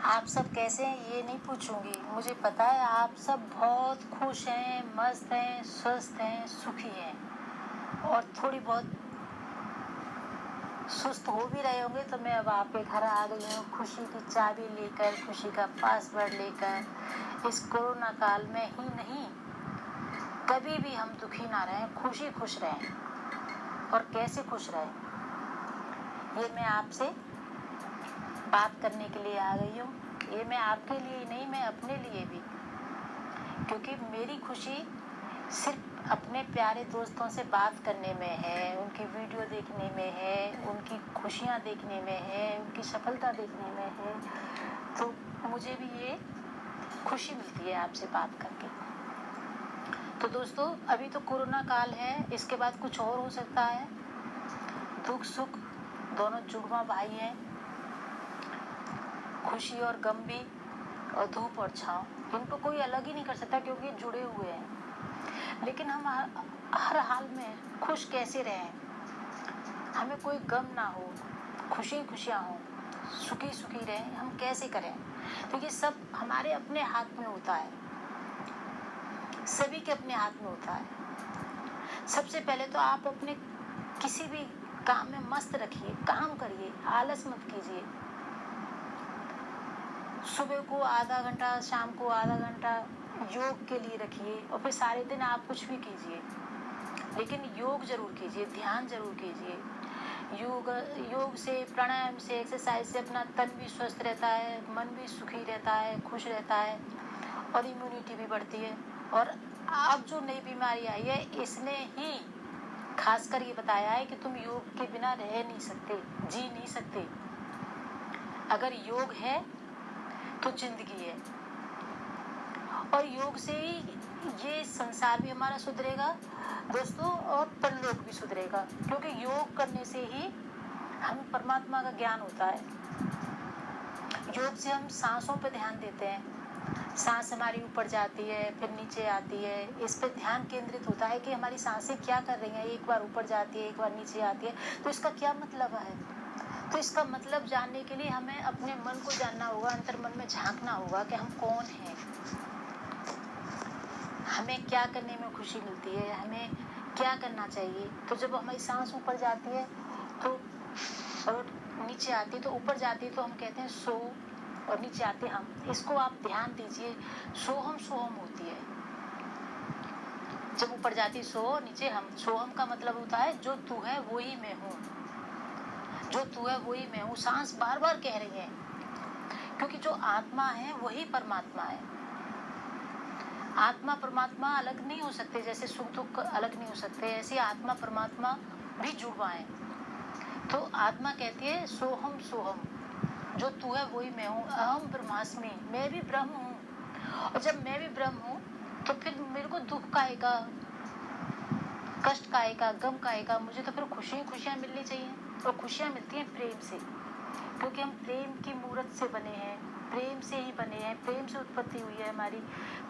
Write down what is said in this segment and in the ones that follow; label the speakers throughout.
Speaker 1: आप सब कैसे हैं ये नहीं पूछूंगी। मुझे पता है आप सब बहुत खुश हैं, मस्त हैं, स्वस्थ हैं, सुखी हैं और थोड़ी बहुत सुस्त हो भी रहे होंगे। तो मैं अब आपके घर आ गई हूँ खुशी की चाबी लेकर, खुशी का पासवर्ड लेकर। इस कोरोना काल में ही नहीं, कभी भी हम दुखी ना रहें, खुश रहें। और कैसे खुश रहें, ये मैं आपसे बात करने के लिए आ गई हूँ। ये मैं आपके लिए ही नहीं, मैं अपने लिए भी, क्योंकि मेरी खुशी सिर्फ अपने प्यारे दोस्तों से बात करने में है, उनकी वीडियो देखने में है, उनकी खुशियाँ देखने में है, उनकी सफलता देखने में है। तो मुझे भी ये खुशी मिलती है आपसे बात करके। तो दोस्तों, अभी तो कोरोना काल है, इसके बाद कुछ और हो सकता है। दुख सुख दोनों जुड़वा भाई हैं, खुशी और गम भी, और धूप और छाँव, इनको कोई अलग ही नहीं कर सकता क्योंकि जुड़े हुए हैं। लेकिन हम हर हाल में खुश कैसे रहें, हमें कोई गम ना हो, खुशियाँ हो, सुखी रहें, हम कैसे करें? तो ये सब हमारे अपने हाथ में होता है, सभी के अपने हाथ में होता है। सबसे पहले तो आप अपने किसी भी काम में मस्त रखिए, काम करिए, आलस मत कीजिए। सुबह को आधा घंटा, शाम को आधा घंटा योग के लिए रखिए और फिर सारे दिन आप कुछ भी कीजिए, लेकिन योग जरूर कीजिए, ध्यान जरूर कीजिए। योग से, प्राणायाम से, एक्सरसाइज से अपना तन भी स्वस्थ रहता है, मन भी सुखी रहता है, खुश रहता है और इम्यूनिटी भी बढ़ती है। और अब जो नई बीमारी आई है, इसने ही खासकर ये बताया है कि तुम योग के बिना रह नहीं सकते, जी नहीं सकते। अगर योग है तो जिंदगी है, और योग से ही ये संसार भी हमारा सुधरेगा दोस्तों, और परलोक भी सुधरेगा, क्योंकि योग करने से ही हमें परमात्मा का ज्ञान होता है। योग से हम सांसों पर ध्यान देते हैं, सांस हमारी ऊपर जाती है फिर नीचे आती है, इस पर ध्यान केंद्रित होता है कि हमारी सांसें क्या कर रही हैं, एक बार ऊपर जाती है, एक बार नीचे आती है, तो इसका क्या मतलब है। तो इसका मतलब जानने के लिए हमें अपने मन को जानना होगा, अंतर्मन में झांकना होगा कि हम कौन हैं, हमें क्या करने में खुशी मिलती है, हमें क्या करना चाहिए। तो जब हमारी सांस ऊपर जाती है तो, और नीचे आती है, तो ऊपर जाती है तो हम कहते हैं सो, और नीचे आते हम। इसको आप ध्यान दीजिए, सोहम होती है। जब ऊपर जाती सो, नीचे हम। सोहम का मतलब होता है जो तू है वही मैं हूँ, जो तू है वही मैं हूँ। सांस बार बार कह रही है, क्योंकि जो आत्मा है वही परमात्मा है। आत्मा परमात्मा अलग नहीं हो सकते, जैसे सुख दुख अलग नहीं हो सकते, ऐसे आत्मा परमात्मा भी जुड़वा है। तो आत्मा कहती है सोहम, जो तू है वही मैं हूँ। अहम ब्रह्मास्मि, मैं भी ब्रह्म हूँ। और जब मैं भी ब्रह्म हूँ तो फिर मेरे को दुख का आएगा, कष्ट का आएगा, गम का आएगा, मुझे तो फिर खुशियाँ मिलनी चाहिए। और खुशियाँ मिलती हैं प्रेम से, क्योंकि हम प्रेम की मूर्त से बने हैं, प्रेम से ही बने हैं, प्रेम से उत्पत्ति हुई है हमारी।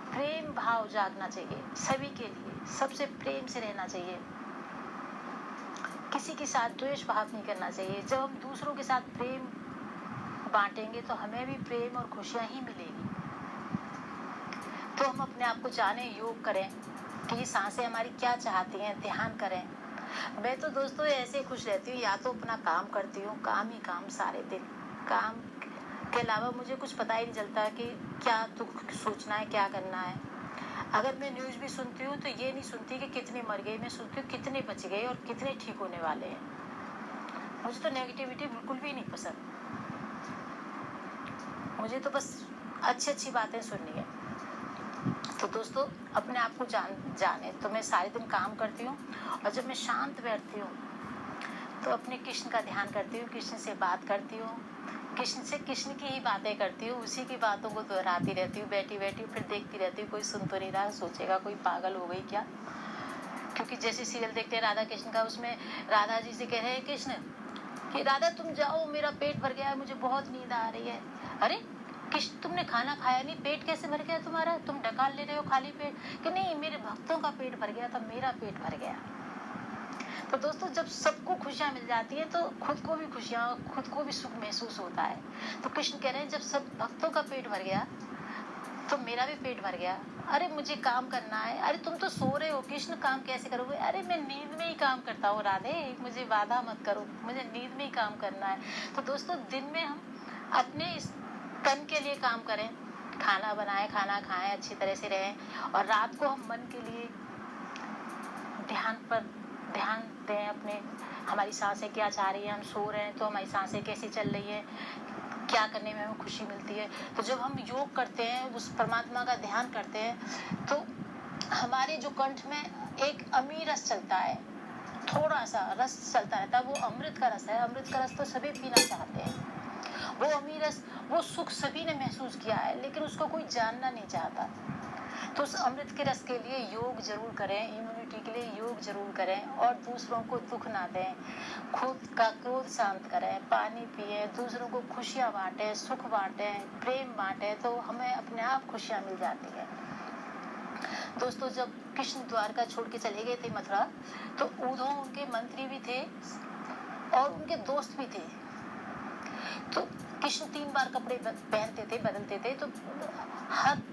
Speaker 1: प्रेम भाव जागना चाहिए सभी के लिए, सबसे प्रेम से रहना चाहिए, किसी के साथ द्वेष भाव नहीं करना चाहिए। जब हम दूसरों के साथ प्रेम बांटेंगे तो हमें भी प्रेम और खुशियाँ ही मिलेगी। तो हम अपने आप को जाने, योग करें कि ये सांसें हमारी क्या चाहती हैं, ध्यान करें। मैं तो दोस्तों ऐसे खुश रहती हूँ, या तो अपना काम करती हूँ, काम ही काम सारे दिन, काम के अलावा मुझे कुछ पता ही नहीं चलता कि क्या दुख सोचना है, क्या करना है। अगर मैं न्यूज़ भी सुनती हूँ तो ये नहीं सुनती कि कितने मर गए, मैं सुनती हूँ कितने बच गए और कितने ठीक होने वाले हैं। मुझे तो नेगेटिविटी बिल्कुल भी नहीं पसंद, मुझे तो बस अच्छी बातें सुननी है। तो दोस्तों, अपने आप को जाने तो मैं सारे दिन काम करती हूँ, और जब मैं शांत बैठती हूँ तो अपने कृष्ण का ध्यान करती हूँ, कृष्ण से बात करती हूँ, कृष्ण की ही बातें करती हूँ, उसी की बातों को दोहराती रहती हूँ बैठी फिर देखती रहती हूँ कोई सुन तो नहीं रहा, सोचेगा कोई पागल हो गई क्या। क्योंकि जैसे सीरियल देखते हैं राधा कृष्ण का, उसमें राधा जी से कह रहे हैं कृष्ण कि राधा तुम जाओ, मेरा पेट भर गया है, मुझे बहुत नींद आ रही है। अरे कृष्ण, तुमने खाना खाया नहीं, पेट कैसे भर गया तुम्हारा, तुम डकार ले रहे हो खाली पेट। कि नहीं, मेरे भक्तों का पेट भर गया था, मेरा पेट भर गया। तो दोस्तों जब सबको खुशियां मिल जाती है तो खुद को भी खुशियां, खुद को भी सुख महसूस होता है। तो कृष्ण कह रहे हैं जब सब भक्तों का पेट भर गया तो मेरा भी पेट भर गया। अरे मुझे काम करना है। अरे तुम तो सो रहे हो कृष्ण, काम कैसे करोगे? अरे मैं नींद में ही काम करता हूँ राधे, मुझे बाधा मत करो, मुझे नींद में ही काम करना है। तो दोस्तों दिन में हम अपने इस तन के लिए काम करें, खाना बनाएं, खाना खाएं, अच्छी तरह से रहें, और रात को हम मन के लिए ध्यान पर ध्यान दें अपने, हमारी सांसें क्या चाह रही है, हम सो रहे हैं तो हमारी सांसें कैसी चल रही है, क्या करने में हमें खुशी मिलती है। तो जब हम योग करते हैं, उस परमात्मा का ध्यान करते हैं, तो हमारे जो कंठ में एक अमीर रस चलता है, थोड़ा सा रस चलता रहता है, वो अमृत का रस है। अमृत का रस तो सभी पीना चाहते हैं। वो अमीर रस, वो सुख सभी ने महसूस किया है, लेकिन उसको कोई जानना नहीं चाहता। तो उस अमृत के रस के लिए योग जरूर करें, इम्यूनिटी के लिए योग जरूर करें, और दूसरों को दुख ना दें, खुद का क्रोध शांत करें, पानी पिए, दूसरों को खुशियां बांटें, सुख बांटें, प्रेम बांटें, तो हमें अपने आप खुशियां मिल जाती है। दोस्तों जब कृष्ण द्वारका छोड़ के चले गए थे मथुरा, तो उद्धव उनके मंत्री भी थे और उनके दोस्त भी थे। तो कृष्ण 3 बार कपड़े पहनते थे, बदलते थे। तो हर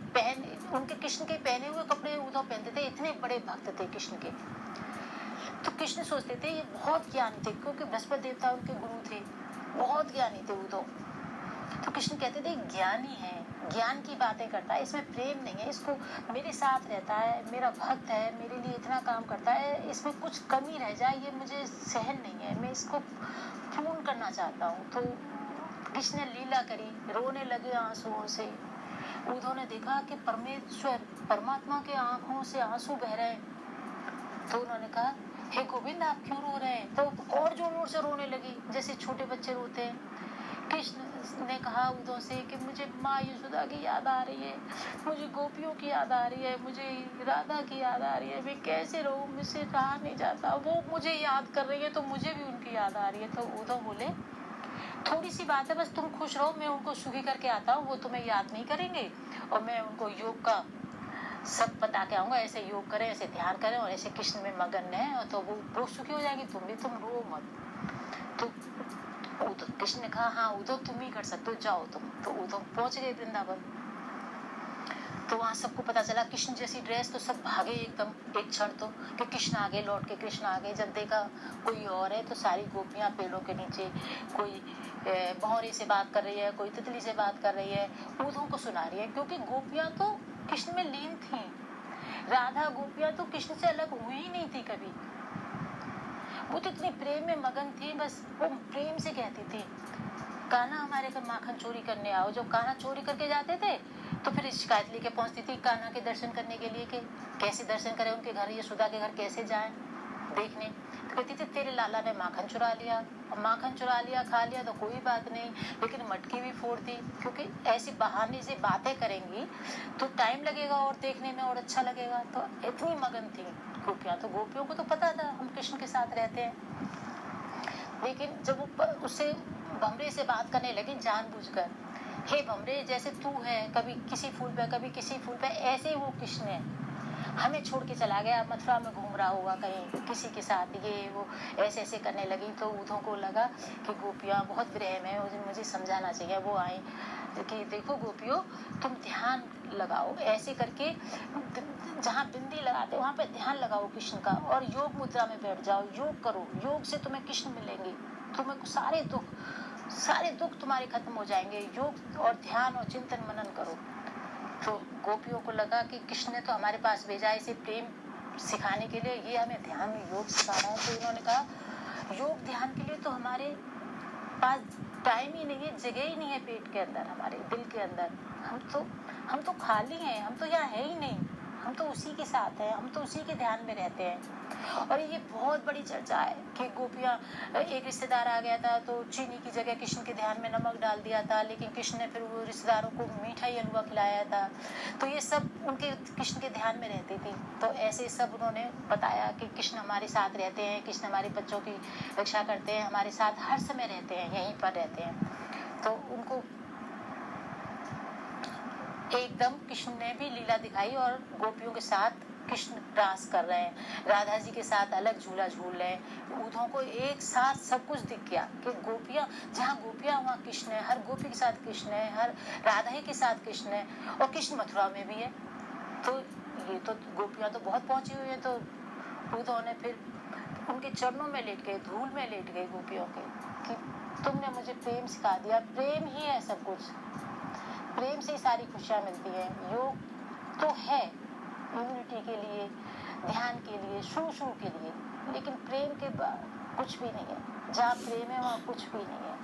Speaker 1: उनके कृष्ण के पहने हुए कपड़े उद्धव पहनते थे, इतने बड़े भक्त थे कृष्ण के। तो कृष्ण सोचते थे ये बहुत ज्ञानी थे, क्योंकि बृहस्पति देवता उनके गुरु थे, बहुत ज्ञानी थे उद्धव। तो कृष्ण कहते थे ज्ञानी है, ज्ञान की बातें करता है, इसमें प्रेम नहीं है, इसको मेरे साथ रहता है, मेरा भक्त है, मेरे लिए इतना काम करता है, इसमें कुछ कमी रह जाए ये मुझे सहन नहीं है, मैं इसको पूर्ण करना चाहता हूँ। तो कृष्ण ने लीला करी, रोने लगे आंसुओं से। उद्धव ने देखा कि परमेश्वर परमात्मा के आंखों से आंसू बह रहे हैं। तो उन्होंने कहा हे गोविंद आप क्यों रो रहे हैं? तो और जोर से रोने लगी, जैसे छोटे बच्चे रोते हैं। कृष्ण ने कहा उद्धव से कि मुझे माँ यशोदा की याद आ रही है, मुझे गोपियों की याद आ रही है, मुझे राधा की याद आ रही है, मैं कैसे रहूं, मुझसे रहा नहीं जाता, वो मुझे याद कर रही है तो मुझे भी उनकी याद आ रही है। तो उद्धव बोले थोड़ी सी बात है, बस तुम खुश रहो, मैं उनको सुखी करके आता हूँ, वो तुम्हें याद नहीं करेंगे, और मैं उनको योग का सब बता के आऊंगा, ऐसे योग करें, ऐसे ध्यान करें और ऐसे कृष्ण में मगन है, तो वो सुखी हो जाएंगे, तुम रो मत। तो कृष्ण ने कहा हाँ उद्धव तुम ही कर सकते हो, जाओ तुम। तो उद्धव पहुंच गए वृंदावन। तो वहां सबको पता चला कृष्ण जैसी ड्रेस, तो सब भागे एकदम एक क्षण तो कि कृष्ण आगे, लौट के कृष्ण आगे। जब देखा कोई और है तो सारी गोपियां पेड़ों के नीचे, कोई भौरे से बात कर रही है, कोई तितली से बात कर रही है, उद्धव को सुना रही है, क्योंकि गोपियां तो कृष्ण में लीन थी। राधा गोपियां तो कृष्ण से अलग हुई ही नहीं थी कभी, वो तो इतनी प्रेम में मगन थी, बस वो प्रेम से कहती थी कान्हा हमारे घर माखन चोरी करने आओ। जब कान्हा चोरी करके जाते थे तो फिर शिकायत लेके पहुंचती थी कान्हा के दर्शन करने के लिए कि कैसे दर्शन करें उनके घर, यशोदा के घर कैसे जाएं देखने। तो कहती थी तेरे लाला ने माखन चुरा लिया, और माखन चुरा लिया, खा लिया तो कोई बात नहीं, लेकिन मटकी भी फोड़ती, क्योंकि ऐसी बहाने से बातें करेंगी तो टाइम लगेगा और देखने में और अच्छा लगेगा। तो इतनी मगन थी गोपियां। तो गोपियों को तो पता था हम कृष्ण के साथ रहते हैं, लेकिन जब वो उससे भमरे से बात करने लगी जानबूझकर, हे भमरे जैसे तू है कभी किसी फूल पे कभी किसी फूल पे, ऐसे ही वो कृष्ण है, हमें छोड़ के चला गया, मथुरा में घूम रहा होगा कहीं किसी के साथ, ये वो ऐसे ऐसे करने लगी। तो उद्धव को लगा कि गोपियां बहुत विरह में, मुझे समझाना चाहिए। वो आई कि देखो गोपियों तुम ध्यान लगाओ, ऐसे करके जहाँ बिंदी लगाते वहां पे ध्यान लगाओ कृष्ण का, और योग मुद्रा में बैठ जाओ, योग करो, योग से तुम्हें कृष्ण मिलेंगे, तुम्हें सारे दुख तुम्हारे खत्म हो जाएंगे। योग और ध्यान और चिंतन मनन करो। तो गोपियों को लगा कि कृष्ण ने तो हमारे पास भेजा है इसे प्रेम सिखाने के लिए, ये हमें ध्यान योग सिखा रहा है। तो इन्होंने कहा योग ध्यान के लिए तो हमारे पास टाइम ही नहीं है, जगह ही नहीं है पेट के अंदर, हमारे दिल के अंदर, हम तो खाली हैं, हम तो यहाँ है ही नहीं, हम तो उसी के साथ हैं, हम तो उसी के ध्यान में रहते हैं। और ये बहुत बड़ी चर्चा है कि गोपियां, एक रिश्तेदार आ गया था तो चीनी की जगह कृष्ण के ध्यान में नमक डाल दिया था, लेकिन कृष्ण ने फिर वो रिश्तेदारों को मिठाई हलवा खिलाया था। तो ये सब उनके कृष्ण के ध्यान में रहती थी। तो ऐसे सब उन्होंने बताया कि कृष्ण हमारे साथ रहते हैं, कृष्ण हमारे बच्चों की रक्षा करते हैं, हमारे साथ हर समय रहते हैं, यहीं पर रहते हैं। तो उनको एकदम कृष्ण ने भी लीला दिखाई और गोपियों के साथ कृष्ण रास कर रहे हैं, राधा जी के साथ अलग झूला झूल रहे हैं। उद्धव को एक साथ सब कुछ दिख गया कि गोपियां, जहाँ गोपियां वहाँ कृष्ण है, हर गोपी के साथ कृष्ण है, हर राधा ही के साथ कृष्ण है, और कृष्ण मथुरा में भी है। तो ये तो गोपियां तो बहुत पहुंची हुई है। तो उद्धव ने फिर उनके चरणों में लेट गए, धूल में लेट गए गोपियों के, कि तुमने मुझे प्रेम सिखा दिया। प्रेम ही है सब कुछ, प्रेम से ही सारी खुशियां मिलती हैं। योग तो है इम्यूनिटी के लिए, ध्यान के लिए, शू के लिए, लेकिन प्रेम के कुछ भी नहीं है। जहाँ प्रेम है वहाँ कुछ भी नहीं है।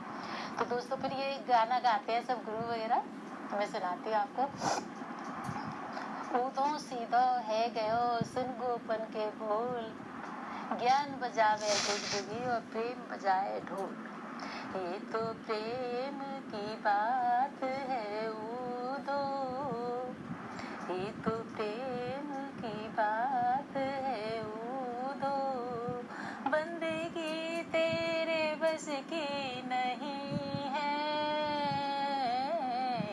Speaker 1: तो दोस्तों फिर ये गाना गाते हैं सब गुरु वगैरह, मैं सुनाती हूँ आपको। उधो सीधो है गयो सुन गोपन के बोल, ज्ञान बजावे जुगजुगी और प्रेम बजाए ढोल। ये तो प्रेम की बात है उधो, ये तो प्रेम की बात है उधो, बंदगी तेरे बस की नहीं है।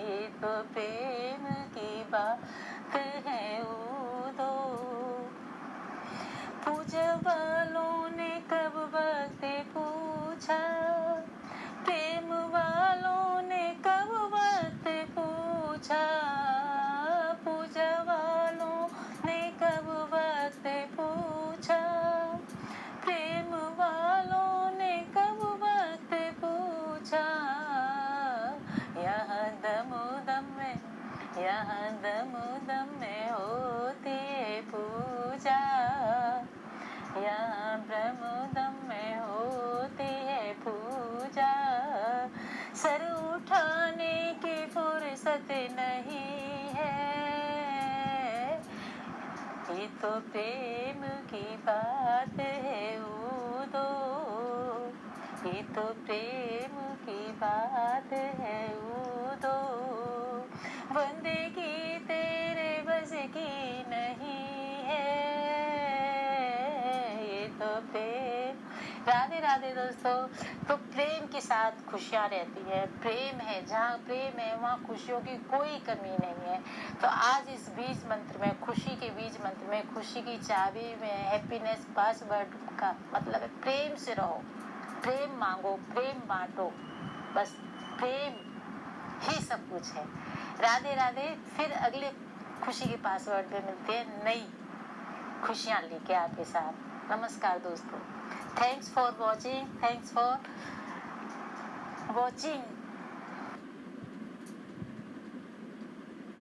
Speaker 1: ये तो प्रेम की बात है उधो, पूजा वालों ने कब वक्त पूछा, प्रेम वालों ने कब वक्त पूछा, पूजा वालों ने कब वक्त पूछा, प्रेम वालों ने कब वक्त पूछा। यहाँ दम में, यहाँ दम में होती है पूजा, यहाँ ब्रह्मदम में होती है पूजा। सर उठाने की फुर्सत नहीं है, ये तो प्रेम की बात है उधो, ये तो प्रेम की बात है उधो, बंदगी तेरे बस की नहीं है। ये तो प्रेम। राधे राधे दोस्तों। तो प्रेम के साथ खुशियाँ रहती है, प्रेम है, जहाँ प्रेम है वहाँ खुशियों की कोई कमी नहीं है। तो आज इस बीज मंत्र में, खुशी के बीज मंत्र में, खुशी की चाबी में, हैप्पीनेस पासवर्ड का मतलब है प्रेम से रहो, प्रेम मांगो, प्रेम बांटो, बस प्रेम ही सब कुछ है। राधे राधे। फिर अगले खुशी के पासवर्ड में मिलते हैं नई खुशियाँ लेके आपके साथ। नमस्कार दोस्तों। Thanks for watching, thanks for watching.